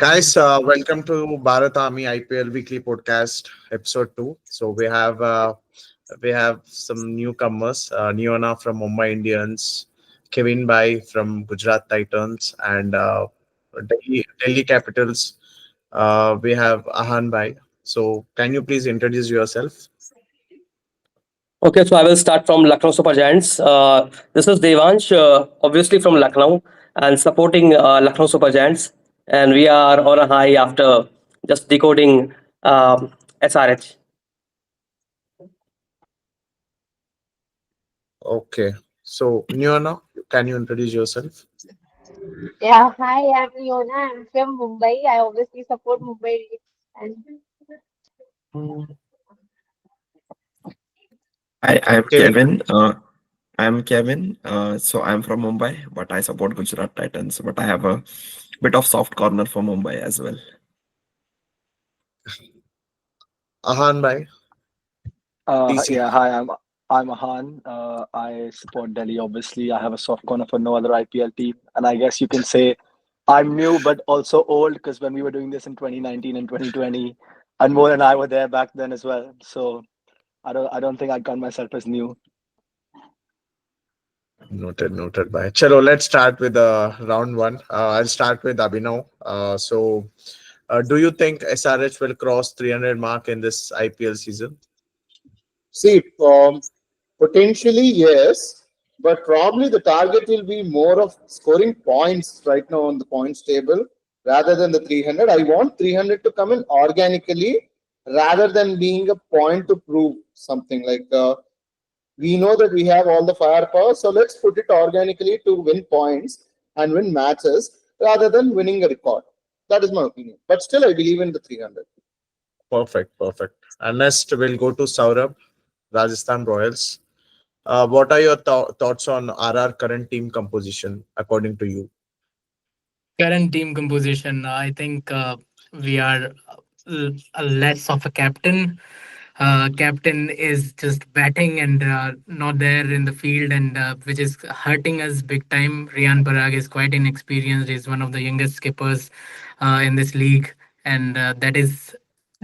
Guys, welcome to Bharat Army IPL Weekly Podcast, Episode 2. So we have some newcomers, Neona from Mumbai Indians, Kevin Bai from Gujarat Titans, and Delhi Capitals. We have Ahan Bai. So can you please introduce yourself? Okay, so I will start from Lucknow Super Giants. This is Devansh, obviously from Lucknow, and supporting Lucknow Super Giants. And we are on a high after just decoding SRH. Okay. So Neona, can you introduce yourself? Yeah, hi, I'm Yona. I'm from Mumbai. I obviously support Mumbai and Hi, I'm Kevin. Kevin. I'm Kevin. So I'm from Mumbai, but I support Gujarat Titans. But I have a bit of soft corner for Mumbai as well. Ahan Bai, TC. Yeah, hi, I'm Ahan. I support Delhi. Obviously, I have a soft corner for no other IPL team, and I guess you can say I'm new but also old because when we were doing this in 2019 and 2020, Anmol and I were there back then as well. So I don't think I'd count myself as new. Noted by. Chalo, let's start with round one. I'll start with Abhinav. Do you think SRH will cross 300 mark in this IPL season? See, potentially yes, but probably the target will be more of scoring points right now on the points table rather than the 300. I want 300 to come in organically rather than being a point to prove something like we know that we have all the firepower, so let's put it organically to win points and win matches rather than winning a record. That is my opinion. But still, I believe in the 300. Perfect. And next, we'll go to Saurabh, Rajasthan Royals. What are your thoughts on RR current team composition, according to you? Current team composition, I think we are less of a captain. Captain is just batting and not there in the field, and which is hurting us big time. Rian Parag is quite inexperienced. He's one of the youngest skippers in this league, and that is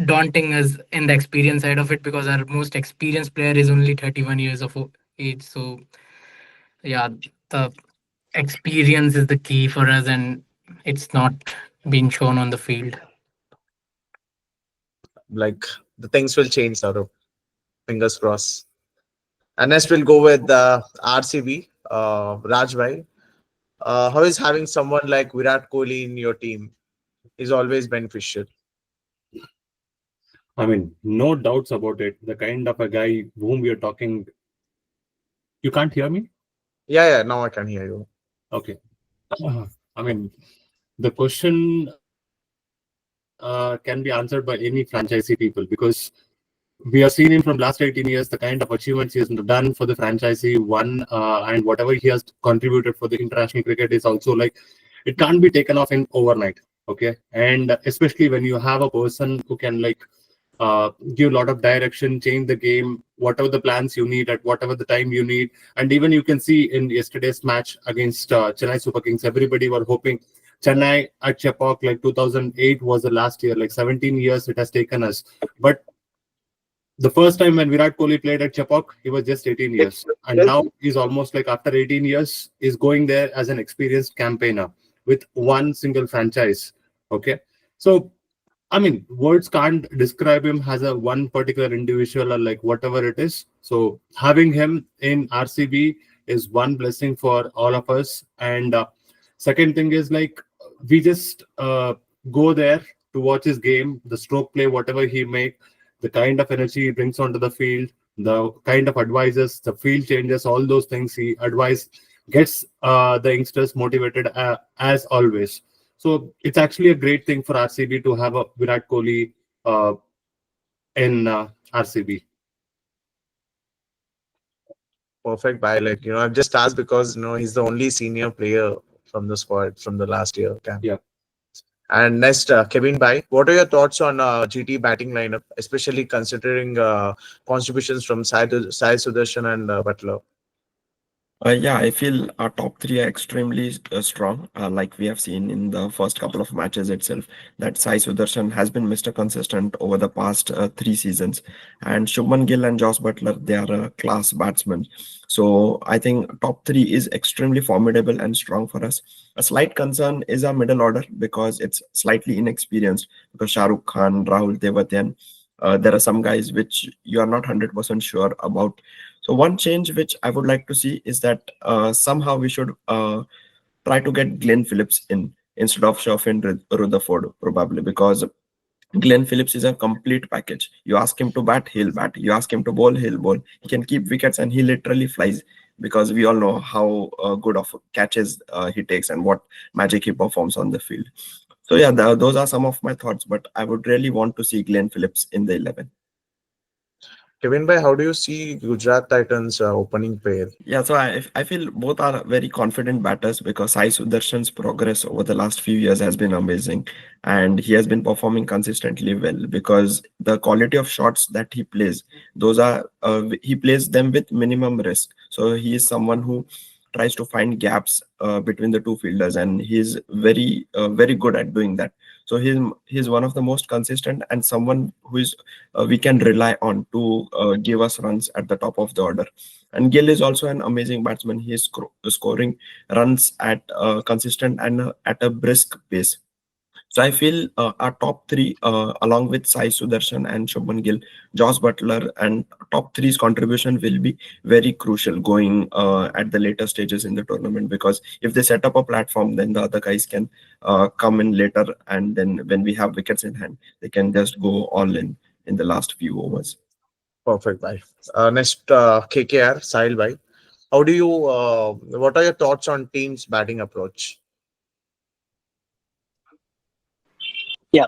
daunting us in the experience side of it because our most experienced player is only 31 years of age. So yeah, the experience is the key for us, and it's not being shown on the field. Like, the things will change, Saurabh. Fingers crossed. And next, we'll go with RCB, Rajbhai. How is having someone like Virat Kohli in your team is always beneficial? I mean, no doubts about it. The kind of a guy whom we are talking. You can't hear me? Yeah, now I can hear you. Okay. I mean, the question can be answered by any franchisee people because we have seen him from last 18 years, the kind of achievements he has done for the franchisee, and whatever he has contributed for the international cricket is also like, it can't be taken off in overnight. Okay. And especially when you have a person who can like give a lot of direction, change the game, whatever the plans you need at whatever the time you need. And even you can see in yesterday's match against Chennai Super Kings, everybody were hoping Chennai at Chepauk, like 2008 was the last year, like 17 years it has taken us. But the first time when Virat Kohli played at Chepauk, he was just 18 years. And now he's almost like after 18 years, is going there as an experienced campaigner with one single franchise. Okay. So I mean, words can't describe him as a one particular individual or like whatever it is. So having him in RCB is one blessing for all of us. And second thing is like we just go there to watch his game, the stroke play, whatever he make, the kind of energy he brings onto the field, the kind of advices, the field changes, all those things he advise gets the youngsters motivated as always. So it's actually a great thing for RCB to have a Virat Kohli in RCB. Perfect. By I've just asked because he's the only senior player from the squad from the last year camp. Yeah. And next, Kevin Bai, what are your thoughts on GT batting lineup, especially considering contributions from Sai Sudarshan and Butler? Yeah, I feel our top three are extremely strong. Like we have seen in the first couple of matches itself, that Sai Sudarshan has been Mr. Consistent over the past 3 seasons, and Shubman Gill and Josh Butler, they are a class batsmen. So I think top three is extremely formidable and strong for us. A slight concern is our middle order because it's slightly inexperienced. Because Shah Rukh Khan, Rahul Tewatia, there are some guys which you are not 100% sure about. So one change which I would like to see is that somehow we should try to get Glenn Phillips in instead of Sherfin Rutherford probably, because Glenn Phillips is a complete package. You ask him to bat, he'll bat. You ask him to bowl, he'll bowl. He can keep wickets and he literally flies, because we all know how good of catches he takes and what magic he performs on the field. So yeah, those are some of my thoughts, but I would really want to see Glenn Phillips in the 11. Kevin bhai, how do you see Gujarat Titans opening pair? Yeah, so I feel both are very confident batters because Sai Sudarshan's progress over the last few years has been amazing, and he has been performing consistently well because the quality of shots that he plays, those are he plays them with minimum risk. So he is someone who tries to find gaps between the two fielders, and he's very good at doing that. So he's one of the most consistent and someone who is we can rely on to give us runs at the top of the order. And Gill is also an amazing batsman. He is scoring runs at consistent and at a brisk pace. So I feel our top three, along with Sai Sudarshan and Shubman Gill, Josh Butler, and top three's contribution will be very crucial going at the later stages in the tournament. Because if they set up a platform, then the other guys can come in later, and then when we have wickets in hand, they can just go all in the last few overs. Perfect, bhai. Next, KKR, Sahil bhai. How do you? What are your thoughts on team's batting approach? Yeah.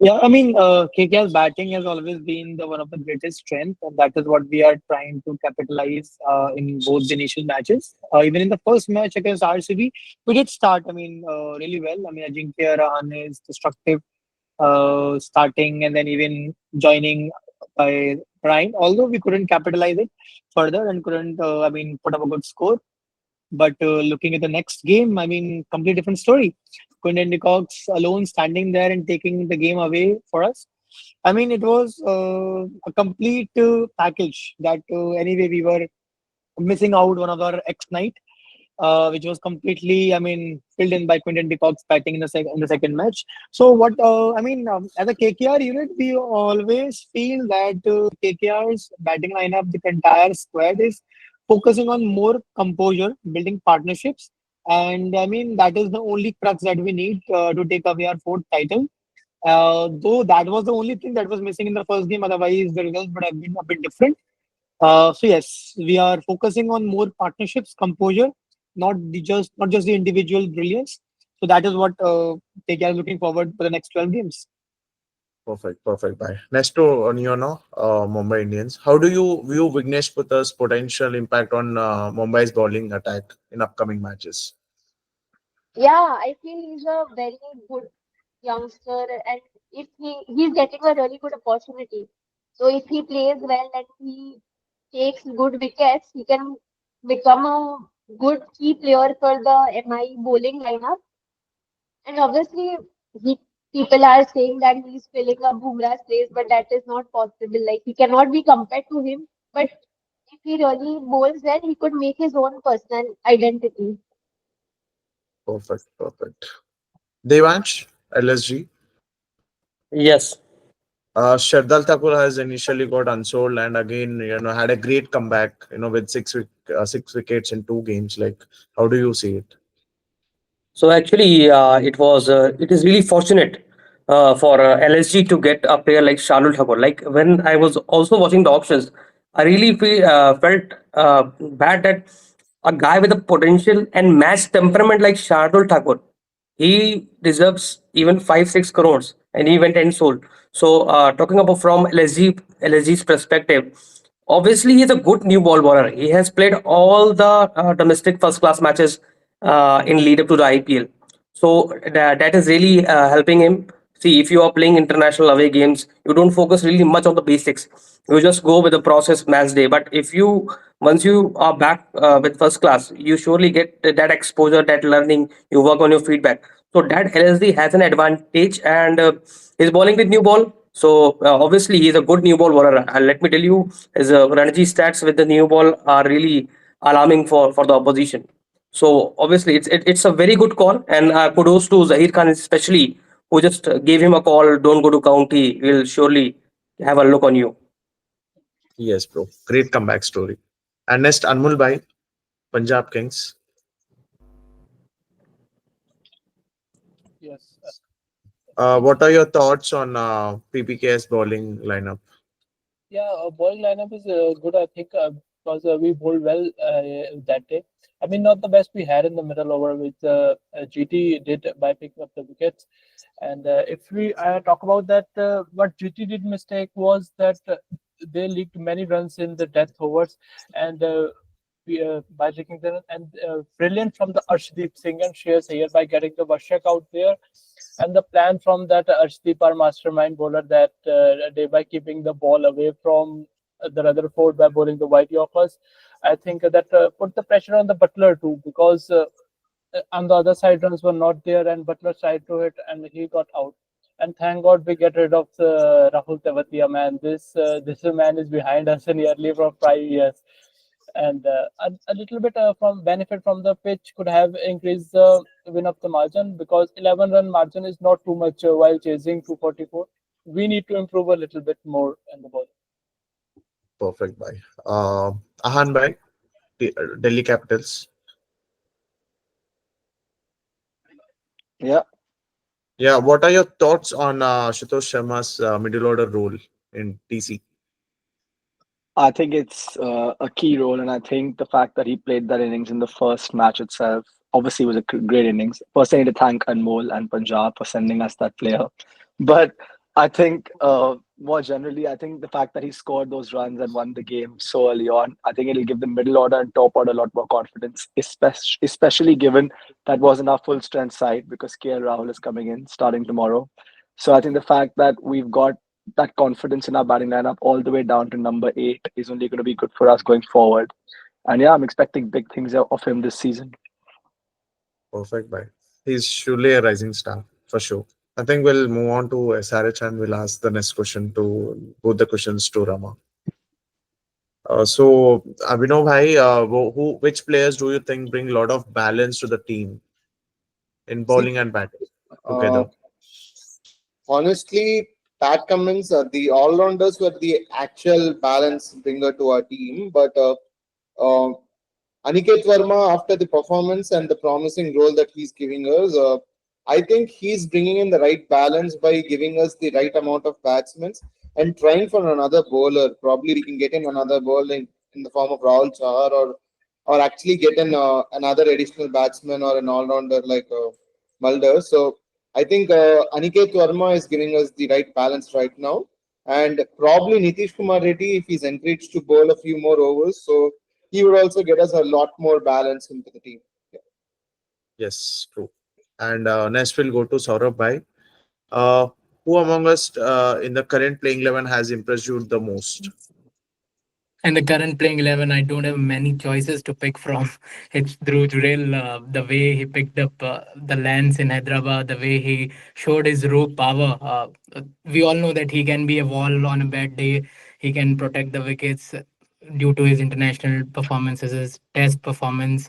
Yeah, I mean, KKR's batting has always been the one of the greatest strength, and that is what we are trying to capitalize in both the initial matches. Even in the first match against RCB, we did start, I mean, really well. I mean, Ajinkya Rahane is destructive, starting and then even joining by Ryan, although we couldn't capitalize it further and couldn't, I mean, put up a good score. But looking at the next game, I mean, complete different story. Quinton de Kock's alone standing there and taking the game away for us. I mean, it was a complete package that anyway we were missing out one of our X night, which was completely, I mean, filled in by Quinton de Kock's batting in the second match. So what I mean, as a KKR unit, we always feel that KKR's batting lineup, the entire squad is focusing on more composure, building partnerships, and I mean that is the only crux that we need to take away our fourth title. Though that was the only thing that was missing in the first game, otherwise the results would have been a bit different. So yes, we are focusing on more partnerships, composure, not just the individual brilliance. So that is what they are looking forward for the next 12 games. Perfect, perfect, bhai. Next to Mumbai Indians. How do you view Vignesh Putter's potential impact on Mumbai's bowling attack in upcoming matches? Yeah, I feel he's a very good youngster, and if he's getting a really good opportunity. So if he plays well and he takes good wickets, he can become a good key player for the MI bowling lineup. And obviously, he people are saying that he's filling up Bumrah's place, but that is not possible. Like he cannot be compared to him. But if he really bowls well, he could make his own personal identity. Perfect, perfect. Devansh, LSG. Yes. Shardal Thakur has initially got unsold and again, had a great comeback, with 6 wickets in 2 games. Like, how do you see it? So actually, it is really fortunate for LSG to get a player like Shalul Thakur. Like when I was also watching the options, I really felt bad that a guy with a potential and match temperament like Shardul Thakur, he deserves even 5 6 crores, and he went and sold. So talking about from LSG's perspective, obviously he's a good new ball bowler. He has played all the domestic first class matches in lead up to the IPL. So that is really helping him. See, if you are playing international away games, you don't focus really much on the basics. You just go with the process match day. But if you once you are back with first class, you surely get that exposure, that learning. You work on your feedback. So that LSD has an advantage, and he's bowling with new ball. So obviously he's a good new ball bowler. And let me tell you, his Ranji stats with the new ball are really alarming for the opposition. So obviously it's a very good call, and kudos to Zahir Khan especially, who just gave him a call. Don't go to county. We'll surely have a look on you. Yes, bro. Great comeback story. And next, Anmol Bhai, Punjab Kings. Yes. What are your thoughts on PPK's bowling lineup? Yeah, bowling lineup is good, I think, because we bowled well that day. I mean, not the best we had in the middle over, which GT did by picking up the wickets. And if we talk about that, what GT did mistake was that they leaked many runs in the death overs, and by taking them, and brilliant from the Arshdeep Singh and Shreyas Iyer by getting the Varshak out there. And the plan from that Arshdeep, our mastermind bowler, that day by keeping the ball away from the Rutherford by bowling the White Yorkers, I think that put the pressure on the Butler too, because on the other side runs were not there, and Butler tried to hit and he got out. And thank God we get rid of the Rahul Tewatia, man. This man is behind us nearly for 5 years. And a little bit from benefit from the pitch could have increased the win of the margin, because 11-run margin is not too much while chasing 244. We need to improve a little bit more in the ball. Perfect, bhai. Ahan Bhai, Delhi Capitals. Yeah. Yeah, what are your thoughts on Ashutosh Sharma's middle order role in TC? I think it's a key role, and I think the fact that he played that innings in the first match itself obviously was a great innings. First, I need to thank Anmol and Punjab for sending us that player. But I think more generally, I think the fact that he scored those runs and won the game so early on, I think it'll give the middle order and top order a lot more confidence, especially given that wasn't our full strength side, because KL Rahul is coming in starting tomorrow. So I think the fact that we've got that confidence in our batting lineup all the way down to number 8 is only going to be good for us going forward. And yeah, I'm expecting big things of him this season. Perfect, bhai. He's surely a rising star for sure. I think we'll move on to SRH and we'll ask the next question to both the questions to Rama. So, Abhinav bhai, which players do you think bring a lot of balance to the team in See, bowling and batting uh, together? honestly, Pat Cummins, the all-rounders were the actual balance bringer to our team. But uh, Aniket Verma, after the performance and the promising role that he's giving us, I think he's bringing in the right balance by giving us the right amount of batsmen and trying for another bowler. Probably we can get in another bowler in the form of Rahul Chahar, or actually get in another additional batsman or an all-rounder like Mulder. So I think Aniket Verma is giving us the right balance right now. And probably Nitish Kumar Reddy, if he's encouraged to bowl a few more overs, so he would also get us a lot more balance into the team. Yeah. Yes, true. And next we'll go to Saurabh bhai. Uh, who among us in the current playing 11 has impressed you the most? In the current playing 11, I don't have many choices to pick from. It's Dhruv Jurel, the way he picked up the lands in Hyderabad, the way he showed his raw power. We all know that he can be a wall on a bad day. He can protect the wickets due to his international performances, his test performance.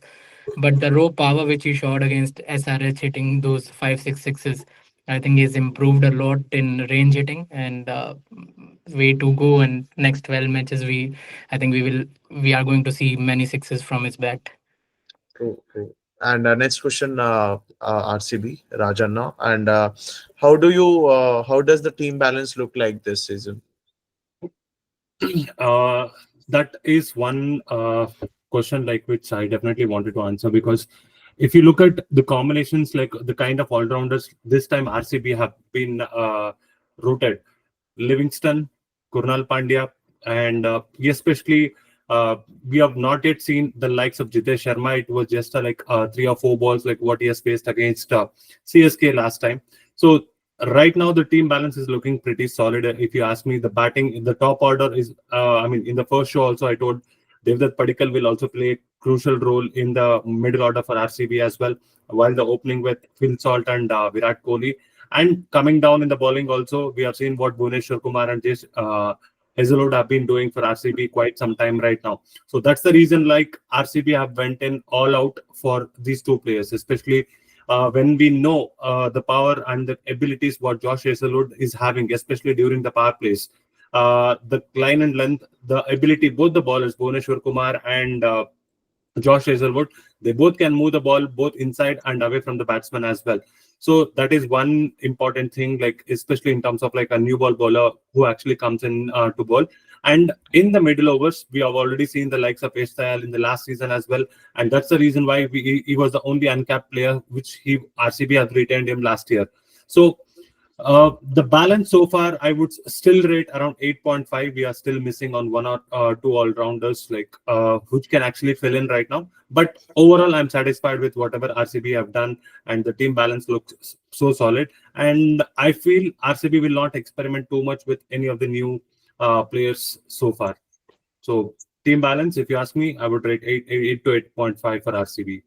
But the raw power which he showed against SRH, hitting those 5 6 sixes, I think he's improved a lot in range hitting, and way to go. And next 12 matches, I think we are going to see many sixes from his bat. True, true. And next question, RCB, Rajanna. And how does the team balance look like this season? That is one question like which I definitely wanted to answer, because if you look at the combinations, like the kind of all-rounders this time RCB have been rooted: Livingston, Kurnal Pandya, and especially we have not yet seen the likes of Jitesh Sharma. It was just 3 or 4 balls like what he has faced against CSK last time. So right now the team balance is looking pretty solid. If you ask me, the batting, the top order is, I mean, in the first show also I told Devdutt Padikkal will also play a crucial role in the middle order for RCB as well, while the opening with Phil Salt and Virat Kohli. And coming down in the bowling also, we have seen what Bhuvneshwar Kumar and Jace Hazelwood have been doing for RCB quite some time right now. So that's the reason like RCB have went in all out for these two players, especially when we know the power and the abilities what Josh Hazelwood is having, especially during the power plays. The line and length, the ability, both the bowlers, Bhuvneshwar Kumar and Josh Hazelwood, they both can move the ball both inside and away from the batsman as well. So that is one important thing, like especially in terms of like a new ball bowler who actually comes in to bowl. And in the middle overs, we have already seen the likes of Estayal in the last season as well, and that's the reason why he was the only uncapped player which he RCB have retained him last year. So the balance so far, I would still rate around 8.5. We are still missing on one or two all rounders, like which can actually fill in right now. But overall, I'm satisfied with whatever RCB have done, and the team balance looks so solid. And I feel RCB will not experiment too much with any of the new players so far. So team balance, if you ask me, I would rate 8 to 8.5 for RCB.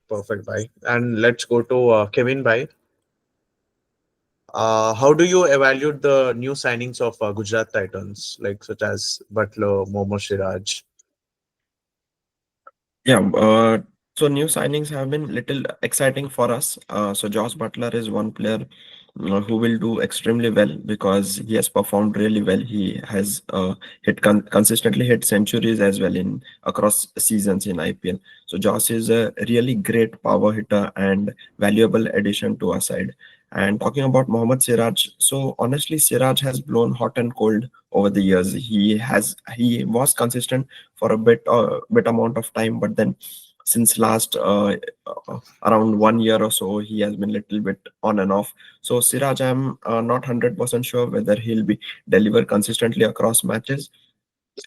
Perfect, bhai. And let's go to Kevin, bhai. How do you evaluate the new signings of Gujarat Titans, like such as Butler, Momo Siraj? Yeah, so new signings have been little exciting for us. So Josh Butler is one player who will do extremely well because he has performed really well. He has consistently hit centuries as well in across seasons in IPL. So Josh is a really great power hitter and valuable addition to our side. And talking about Mohammad Siraj, so honestly, Siraj has blown hot and cold over the years. He was consistent for a bit amount of time, but then since last around 1 year or so, he has been little bit on and off. So Siraj, I'm not 100% sure whether he'll be deliver consistently across matches.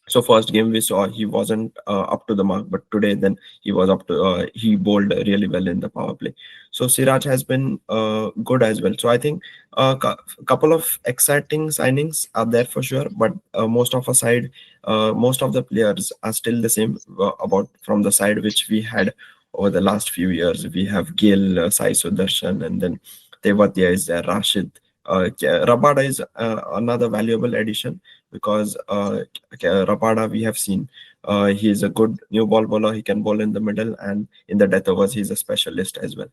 So first game we saw he wasn't up to the mark, but today then he was up to he bowled really well in the power play. So Siraj has been good as well. So I think a couple of exciting signings are there for sure, but most of our side, most of the players are still the same about from the side which we had over the last few years. We have Gill, Sai Sudarshan, and then Tewatia is there, Rashid. Rabada is another valuable addition because Rabada we have seen he is a good new ball bowler. He can bowl in the middle and in the death overs he's a specialist as well.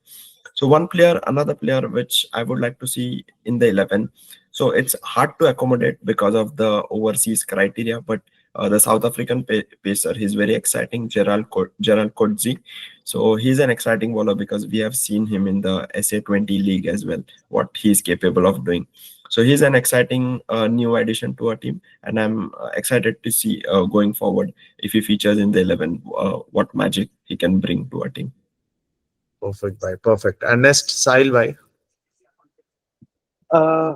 So another player which I would like to see in the 11. So it's hard to accommodate because of the overseas criteria, but the South African pacer, he's very exciting, Gerald Coetzee. So he's an exciting bowler because we have seen him in the SA20 league as well, what he's capable of doing. So he's an exciting new addition to our team, and I'm excited to see going forward if he features in the 11, what magic he can bring to our team. Perfect, bhai. Perfect. And next, Sahil, bhai. Uh,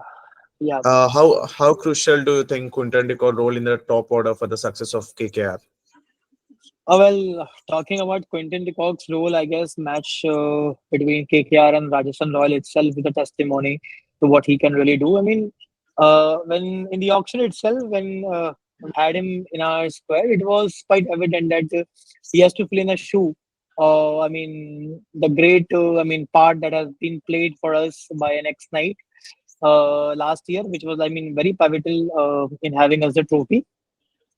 yeah. How crucial do you think Quinton de Kock role in the top order for the success of KKR? Well, talking about Quinton de Kock's role, I guess match between KKR and Rajasthan Royal itself is a testimony to what he can really do. I mean, when in the auction itself, when we had him in our square, it was quite evident that he has to fill in a shoe. I mean, the great, part that has been played for us by an ex-Knight last year, which was, I mean, very pivotal in having us the trophy.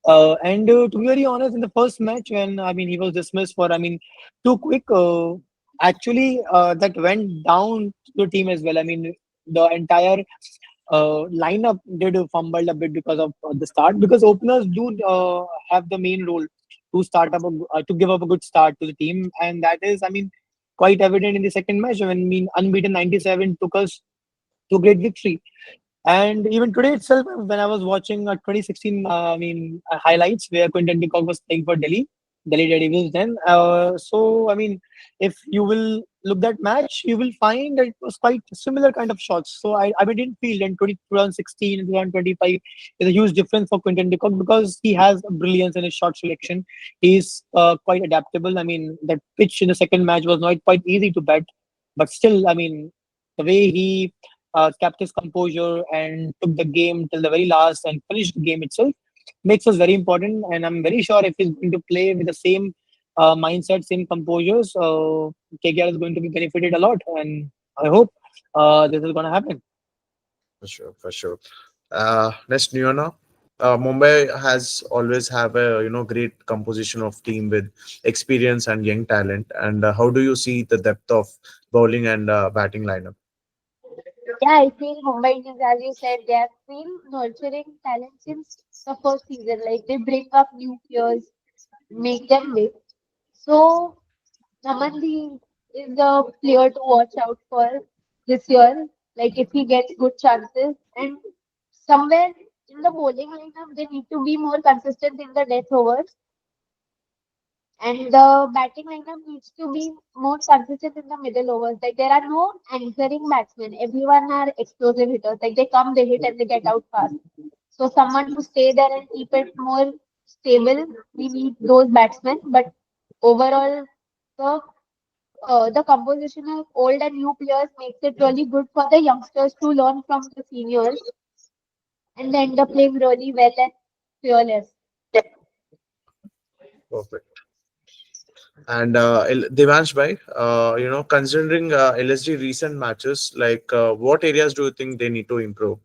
And to be very honest, in the first match, when he was dismissed for too quick, that went down to the team as well. I mean, the entire lineup did fumbled a bit because of the start, because openers do have the main role to to give up a good start to the team, and that is quite evident in the second match when unbeaten 97 took us to a great victory. And even today itself, when I was watching 2016, highlights where Quinton de Kock was playing for Delhi Daredevils then. If you will look that match, you will find that it was quite similar kind of shots. So I didn't feel in 2016 and 2025 is a huge difference for Quinton de Kock because he has a brilliance in his shot selection. He's quite adaptable. I mean, that pitch in the second match was not quite easy to bat, but still, the way he kept his composure and took the game till the very last and finished the game itself makes us very important. And I'm very sure if he's going to play with the same mindset, same composures, KKR is going to be benefited a lot. And I hope this is going to happen. For sure, for sure. Next, Neona. Mumbai has always have a great composition of team with experience and young talent. And how do you see the depth of bowling and batting lineup? Yeah, I feel Mumbai Indians, as you said, they have been nurturing talent since the first season. Like they bring up new players, make them big. So Namanli is a player to watch out for this year. Like if he gets good chances, and somewhere in the bowling lineup, they need to be more consistent in the death overs, and the batting lineup needs to be more consistent in the middle overs. Like there are no anchoring batsmen. Everyone are explosive hitters. Like they come, they hit, and they get out fast. So someone to stay there and keep it more stable, we need those batsmen. But overall, the the composition of old and new players makes it really good for the youngsters to learn from the seniors and they end up playing really well and fearless. Perfect. And Devansh bhai, considering LSG recent matches, like what areas do you think they need to improve?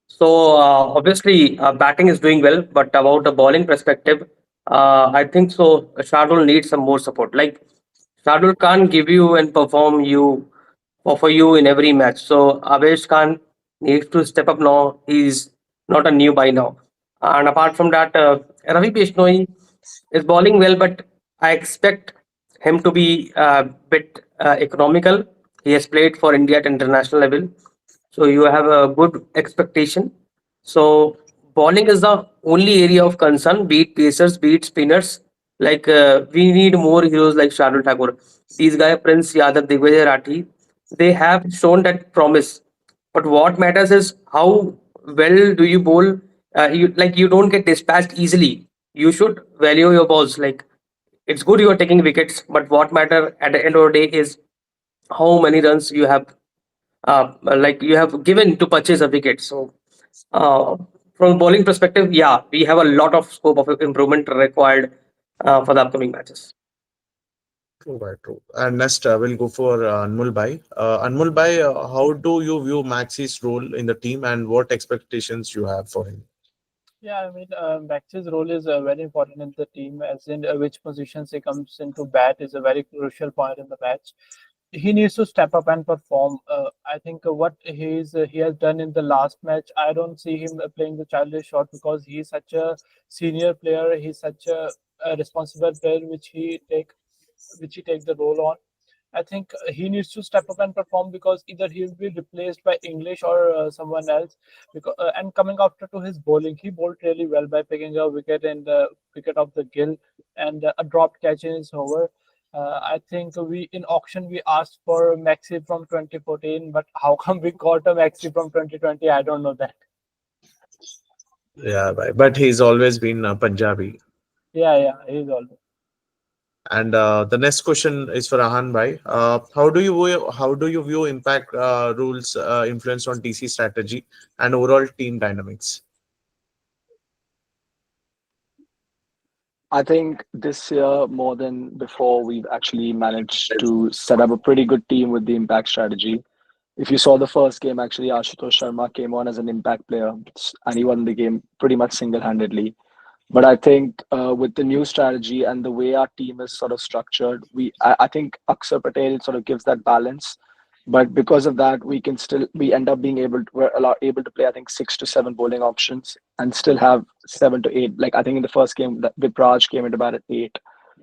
So obviously, batting is doing well, but about the bowling perspective, I think so. Shardul needs some more support. Like Shardul can't give you and perform you for you in every match. So Avesh Khan needs to step up now. He's not a new by now. And apart from that, Ravi Bishnoi is bowling well, but I expect him to be a bit economical. He has played for India at international level, so you have a good expectation. So bowling is the only area of concern, be it pacers, be it spinners. Like we need more heroes like Shardul Thakur. These guys, Prince Yadav, Digvijay Rathi, they have shown that promise. But what matters is how well do you bowl. You don't get dispatched easily. You should value your balls. Like it's good you are taking wickets, but what matter at the end of the day is how many runs you have you have given to purchase a wicket. So, uh, from bowling perspective, yeah, we have a lot of scope of improvement required for the upcoming matches. True, bhai, true. And next, we'll go for Anmol bhai. Anmol bhai, how do you view Maxi's role in the team, and what expectations you have for him? Yeah, I mean, Max's role is very important in the team, as in which positions he comes into bat is a very crucial point in the match. He needs to step up and perform. I think what he has done in the last match, I don't see him playing the childish shot because he's such a senior player. He's such a responsible player, which he take the role on. I think he needs to step up and perform because either he will be replaced by English or someone else. Because and coming after to his bowling, he bowled really well by picking a wicket in the wicket of the Gill and a dropped catch in his over. I think we in auction we asked for Maxi from 2014, but how come we got a Maxi from 2020? I don't know that. Yeah, bhai. But he's always been Punjabi. Yeah, he's all. And the next question is for Ahan bhai. How do you view impact rules influence on TC strategy and overall team dynamics? I think this year, more than before, we've actually managed to set up a pretty good team with the impact strategy. If you saw the first game, actually, Ashutosh Sharma came on as an impact player and he won the game pretty much single handedly. But I think with the new strategy and the way our team is sort of structured, I think Akshar Patel sort of gives that balance. But because of that, we end up being able to play I think 6 to 7 bowling options and still have 7 to 8. Like I think in the first game, that Vipraj came into bat at 8.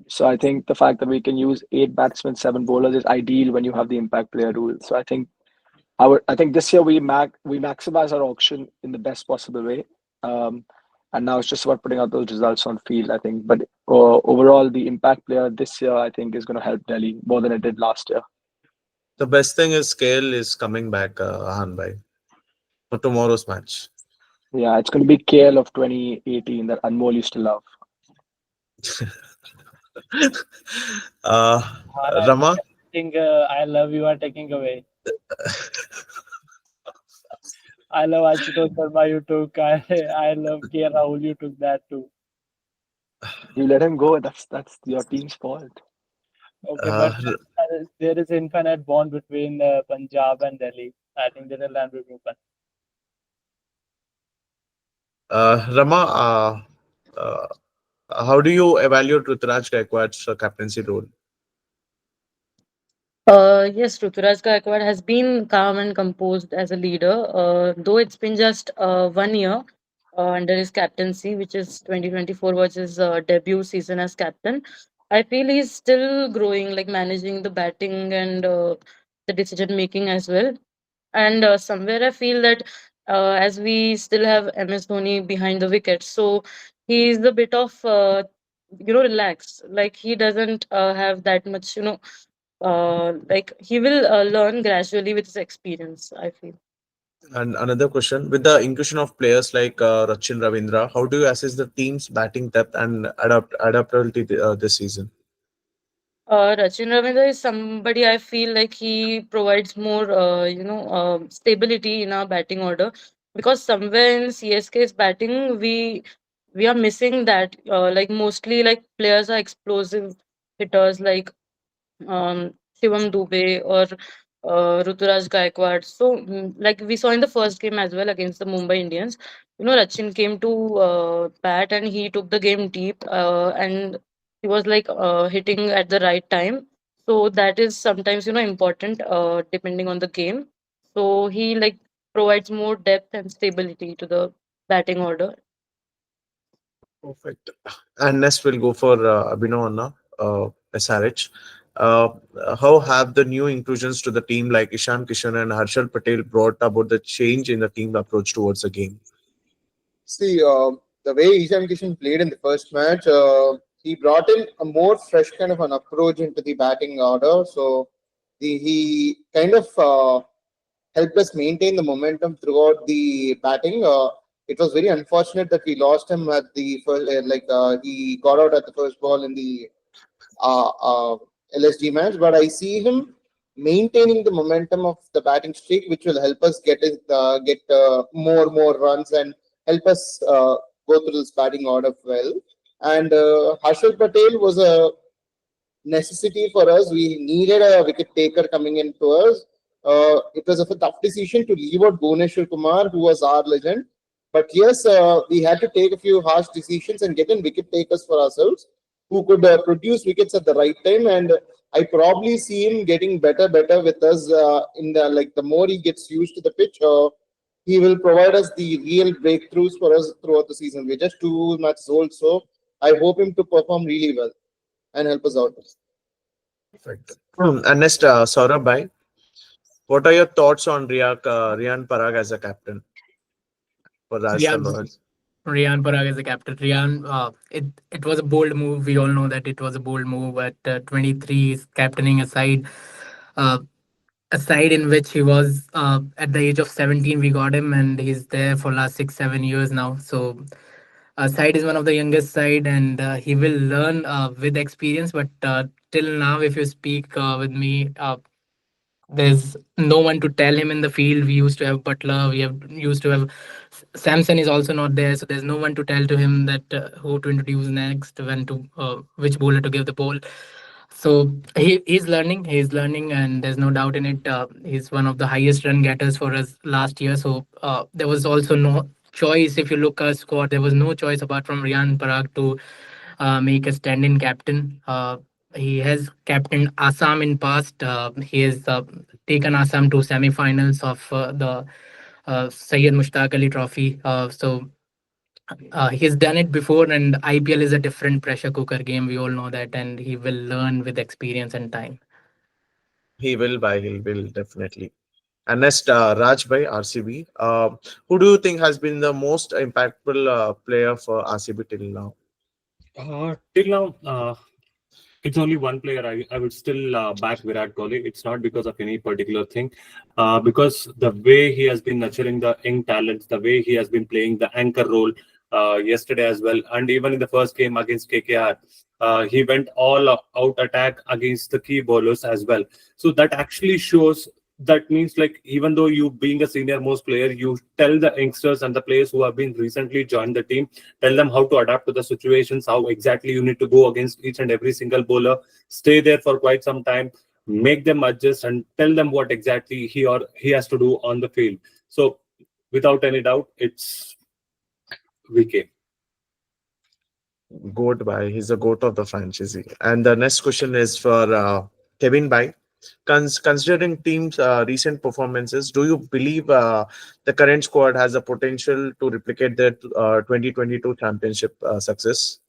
So I think the fact that we can use 8 batsmen, 7 bowlers is ideal when you have the impact player rule. So I think this year we maximize our auction in the best possible way. Um, and now it's just about putting out those results on field, I think. But overall, the impact player this year, I think, is going to help Delhi more than it did last year. The best thing is Scale is coming back, Ahan bhai, for tomorrow's match. Yeah, it's going to be KL of 2018 that Anmol used to love. uh, Hana, Rama, I think I love you are taking away. I love Ashutosh Sharma. You took. I love K. Rahul. You took that too. You let him go. That's your team's fault. Okay, but Uh, there is infinite bond between Punjab and Delhi. I think they will land will be open. Rama, uh, how do you evaluate Ruturaj Gaikwad's captaincy role? Yes, Ruturaj Gaikwad has been calm and composed as a leader, though it's been just 1 year under his captaincy, which is 2024 was his debut season as captain. I feel he's still growing, like managing the batting and the decision making as well. And somewhere I feel that as we still have MS Dhoni behind the wicket, so he's a bit of relaxed. Like he doesn't have that much like he will learn gradually with his experience, I feel. And another question: with the inclusion of players like Rachin Ravindra, how do you assess the team's batting depth and adaptability this season? Rachin Ravindra is somebody I feel like he provides more, stability in our batting order, because somewhere in CSK's batting we are missing that. Like mostly like players are explosive hitters like Shivam Dubey or Ruturaj Gaikwad. So, like we saw in the first game as well against the Mumbai Indians, Rachin came to bat and he took the game deep, and he was like hitting at the right time. So that is sometimes important depending on the game. So he like provides more depth and stability to the batting order. Perfect. And next we'll go for Abhinav Anna, SRH. Uh, how have the new inclusions to the team like Ishan Kishan and Harshal Patel brought about the change in the team approach towards the game? See, the way Ishan Kishan played in the first match, he brought in a more fresh kind of an approach into the batting order. So he kind of helped us maintain the momentum throughout the batting. It was very unfortunate that we lost him at the first, he got out at the first ball in the uh, uh, LSG match, but I see him maintaining the momentum of the batting streak, which will help us get more runs and help us go through this batting order well. And Harshal Patel was a necessity for us. We needed a wicket taker coming into us. It was a tough decision to leave out Bhuvneshwar Kumar, who was our legend. But yes, we had to take a few harsh decisions and get in wicket takers for ourselves who could produce wickets at the right time. And I probably see him getting better with us in the like the more he gets used to the pitch. He will provide us the real breakthroughs for us throughout the season. We're just 2 matches old, so I hope him to perform really well and help us out. Perfect. And next, Saurabh Bhai, what are your thoughts on Riyan Parag as a captain for Rajasthan Rian Royals? Rian Parag is the captain. Rian, it was a bold move. We all know that it was a bold move. At 23, he's captaining uh, a side in which he was at the age of 17. We got him, and he's there for last 6 7 years now. So, side is one of the youngest side, and he will learn with experience. But till now, if you speak with me, there's no one to tell him in the field. We used to have Butler. We have used to have Samson is also not there, so there's no one to tell to him that who to introduce next, when to which bowler to give the ball. So he's learning. He's learning, and there's no doubt in it. He's one of the highest run getters for us last year. So there was also no choice. If you look at squad, there was no choice apart from Riyan Parag to make a stand-in captain. He has captained Assam in past. He has taken Assam to semi-finals of the Syed Mushtaq Ali Trophy. So he's done it before, and IPL is a different pressure cooker game. We all know that, and he will learn with experience and time. He will definitely. And next, Raj Bhai, RCB. Who do you think has been the most impactful player for RCB till now? Till now, it's only one player. I would still back Virat Kohli. It's not because of any particular thing, because the way he has been nurturing the young talents, the way he has been playing the anchor role yesterday as well, and even in the first game against KKR, he went all out attack against the key bowlers as well. So that actually shows that means like even though you being a senior most player, you tell the youngsters and the players who have been recently joined the team, tell them how to adapt to the situations, how exactly you need to go against each and every single bowler, stay there for quite some time, make them adjust and tell them what exactly he has to do on the field. So without any doubt, it's VK. Goat by. He's the goat of the franchise. And the next question is for Kevin by. Considering team's recent performances, do you believe the current squad has the potential to replicate the 2022 championship success?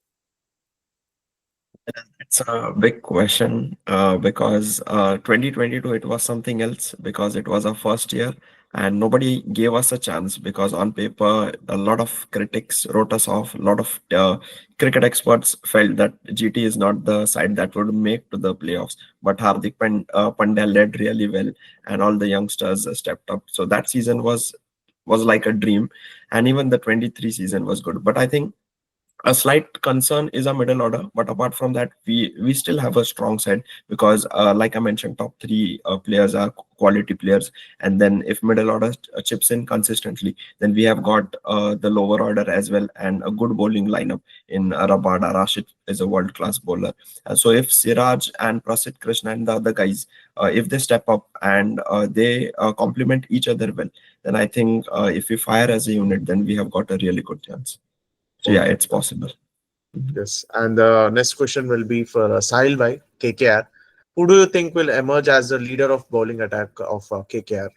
It's a big question because 2022 it was something else because it was our first year and nobody gave us a chance because on paper a lot of critics wrote us off. A lot of cricket experts felt that GT is not the side that would make to the playoffs. But Pandya led really well and all the youngsters stepped up. So that season was like a dream, and even the 23 season was good. But I think a slight concern is a middle order, but apart from that, we still have a strong side because, like I mentioned, top three players are quality players, and then if middle order chips in consistently, then we have got the lower order as well and a good bowling lineup in Rabada. Rashid is a world class bowler, so if Siraj and Prasid Krishna and the other guys, if they step up and they complement each other well, then I think if we fire as a unit, then we have got a really good chance. So yeah, Okay. it's possible. Mhm. Yes. And the next question will be for Sahil by KKR. Who do you think will emerge as the leader of bowling attack of KKR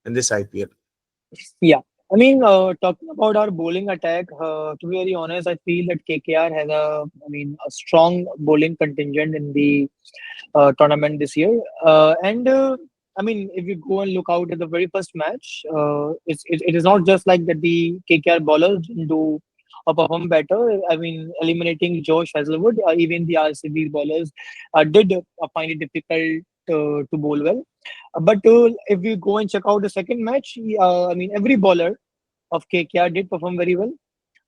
in this IPL? Yeah. I mean, talking about our bowling attack, to be very honest, I feel that KKR has a strong bowling contingent in the tournament this year. And I mean, if you go and look out at the very first match, it is not just like that the KKR bowlers didn't do or perform better. I mean, eliminating Josh Hazlewood, even the RCB bowlers did find it difficult to bowl well. But if we go and check out the second match, I mean, every bowler of KKR did perform very well.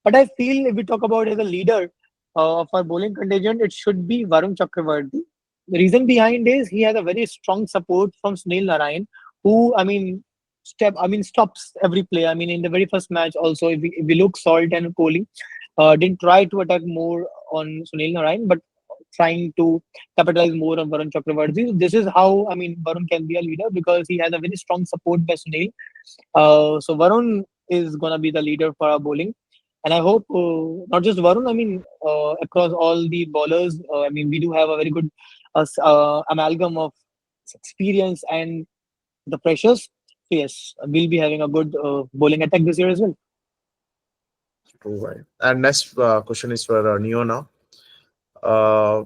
But I feel if we talk about as a leader of our bowling contingent, it should be Varun Chakravarti. The reason behind is he has a very strong support from Sunil Narayan, who stops every play. I mean, in the very first match, also if we look, Salt and Kohli didn't try to attack more on Sunil Narayan, but trying to capitalize more on Varun Chakravarti. This is how I mean Varun can be a leader because he has a very strong support by Sunil. So Varun is gonna be the leader for our bowling. And I hope not just Varun, I mean, across all the bowlers, I mean, we do have a very good amalgam of experience and the pressures. So yes, we'll be having a good bowling attack this year as well. True, right. And next question is for Neona. Uh,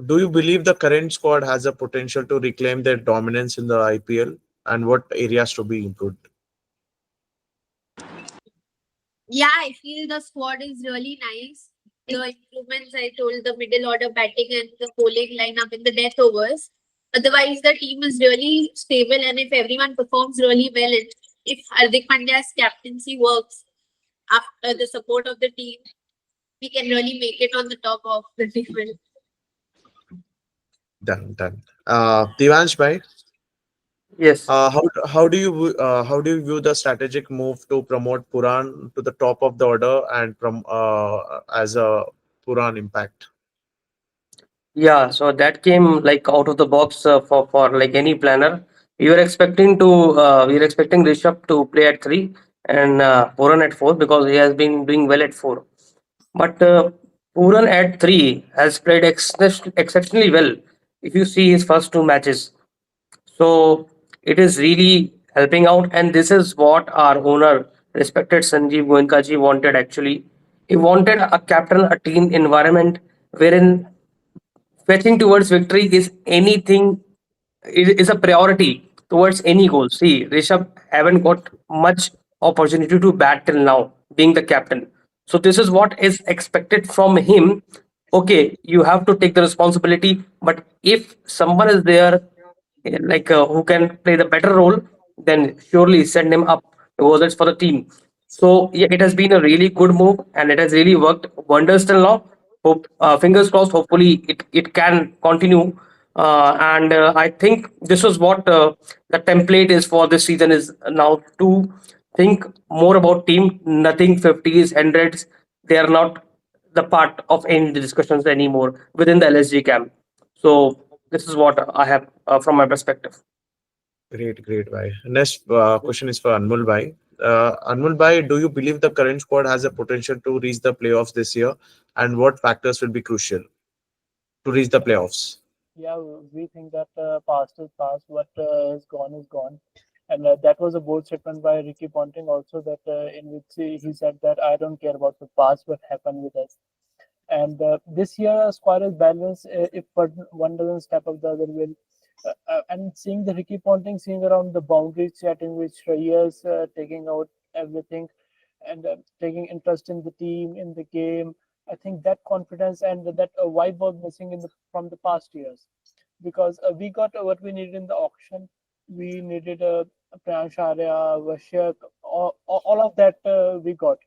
do you believe the current squad has a potential to reclaim their dominance in the IPL, and what areas to be improved? Yeah, I feel the squad is really nice. The improvements I told, the middle order batting and the bowling lineup in the death overs. Otherwise, the team is really stable, and if everyone performs really well, and if Hardik Pandya's captaincy works after the support of the team, we can really make it on the top of the table. Done, done. Divansh bhai, Yes. how do you view the strategic move to promote Puran to the top of the order and from as a Puran impact? Yeah, so that came like out of the box for like any planner. We were expecting Rishabh to play at three and Puran at four because he has been doing well at four. But Puran at three has played exceptionally well. If you see his first two matches, so it is really helping out, and this is what our owner, respected Sanjeev Goenka wanted actually. He wanted a captain, a team environment wherein fetching towards victory is a priority towards any goal. See, Rishabh haven't got much opportunity to bat till now, being the captain. So this is what is expected from him. Okay, you have to take the responsibility, but if someone is there who can play the better role, then surely send him up because it's for the team. So yeah, it has been a really good move and it has really worked wonders till now. Hope fingers crossed. Hopefully it can continue And I think this is what the template is for this season is now to think more about team, nothing 50s, hundreds. They are not the part of any discussions anymore within the LSG camp. So this is what I have from my perspective. Great, great, bhai. Next question is for Anmol bhai. Anmol bhai, do you believe the current squad has the potential to reach the playoffs this year, and what factors will be crucial to reach the playoffs? Yeah, we think that past is past. What is gone is gone. And that was a bold statement by Ricky Ponting also that in which he said that I don't care about the past, what happened with us. And this year, squad is balanced. If one doesn't step up, the other will. And seeing the Ricky Ponting seeing around the boundaries, chatting with Shreyas, taking out everything, and taking interest in the team, in the game. I think that confidence and that vibe was missing in the from the past years because we got what we needed in the auction. We needed Priyansh Arya, Vashyak, all of that we got,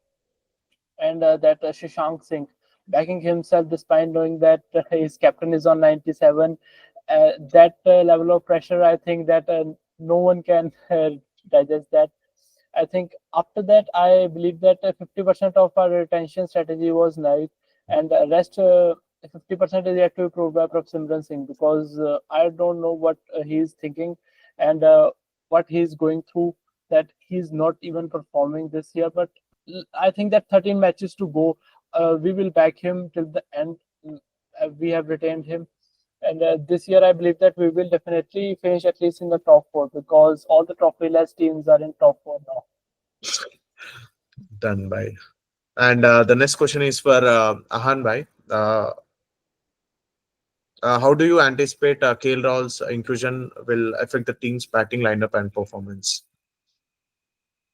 and that Shashank Singh backing himself despite knowing that his captain is on 97. That level of pressure, I think that no one can digest that. I think after that, I believe that 50% of our retention strategy was nice, and the rest 50% is yet to be proved by Prof. Simran Singh because I don't know what he's thinking and what he's going through that he's not even performing this year. But I think that 13 matches to go, we will back him till the end. We have retained him. And this year, I believe that we will definitely finish at least in the top four because all the trophyless teams are in top four now. Done by. And the next question is for Ahan bhai. How do you anticipate KL Rahul's inclusion will affect the team's batting lineup and performance?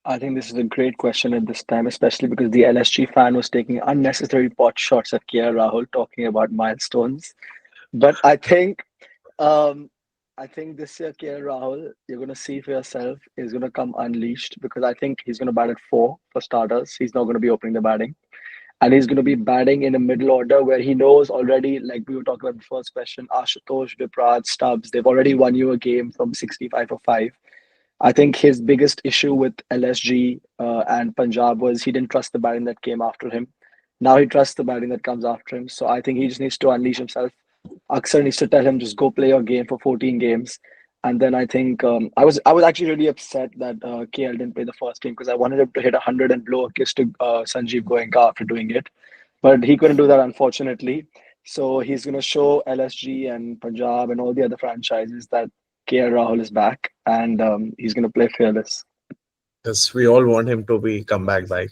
I think this is a great question at this time, especially because the LSG fan was taking unnecessary pot shots at KR Rahul, talking about milestones. But um, I think this year KR Rahul, you're gonna see for yourself, is gonna come unleashed because I think he's gonna bat at four for starters. He's not gonna be opening the batting, and he's gonna be batting in a middle order where he knows already, like we were talking about the first question, Ashutosh, Vipraj, Stubbs, they've already won you a game from 65 for five. I think his biggest issue with LSG and Punjab was he didn't trust the batting that came after him. Now he trusts the batting that comes after him. So I think he just needs to unleash himself. Aksar needs to tell him just go play your game for 14 games. And then I think I was actually really upset that KL didn't play the first game because I wanted him to hit 100 and blow a kiss to Sanjeev Goenka after doing it, but he couldn't do that unfortunately. So he's going to show LSG and Punjab and all the other franchises that KL Rahul is back and he's going to play fearless. Yes, we all want him to be come back by.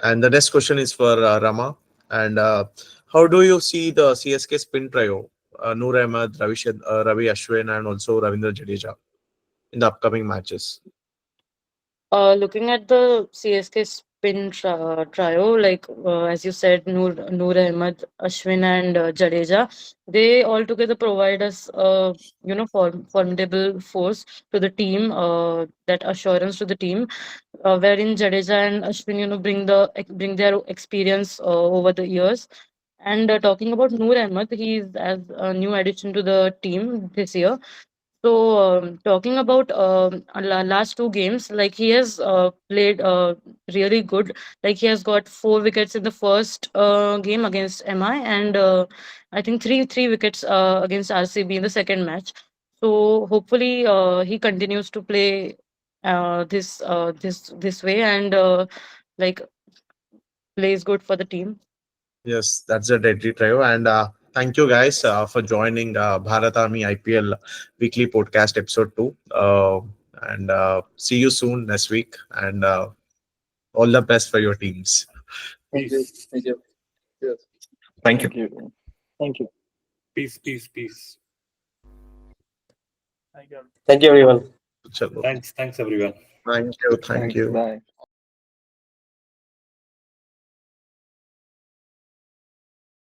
And the next question is for Rama. And how do you see the CSK spin trio, Noor Ahmed, Ravi Ashwin, and also Ravindra Jadeja in the upcoming matches? Looking at the CSK spin trio, like as you said, Noor Ahmed, Ashwin, and Jadeja, they all together provide us, formidable force to the team. That assurance to the team, wherein Jadeja and Ashwin, bring their experience over the years. And talking about Noor Ahmed, he is as a new addition to the team this year. So, talking about last two games, like he has played really good. Like he has got 4 wickets in the first game against MI, and I think three wickets against RCB in the second match. So hopefully he continues to play this way and like plays good for the team. Yes, that's a deadly trio. And thank you guys for joining Bharat Army IPL weekly podcast episode 2. And see you soon next week. And all the best for your teams. Thank you. Peace, Thank you. Yes. Thank you. Thank you. Thank you. peace. Thank you. Thank you, everyone. Chalo. Thanks, everyone. Thank you. Thank Thanks. you. Bye.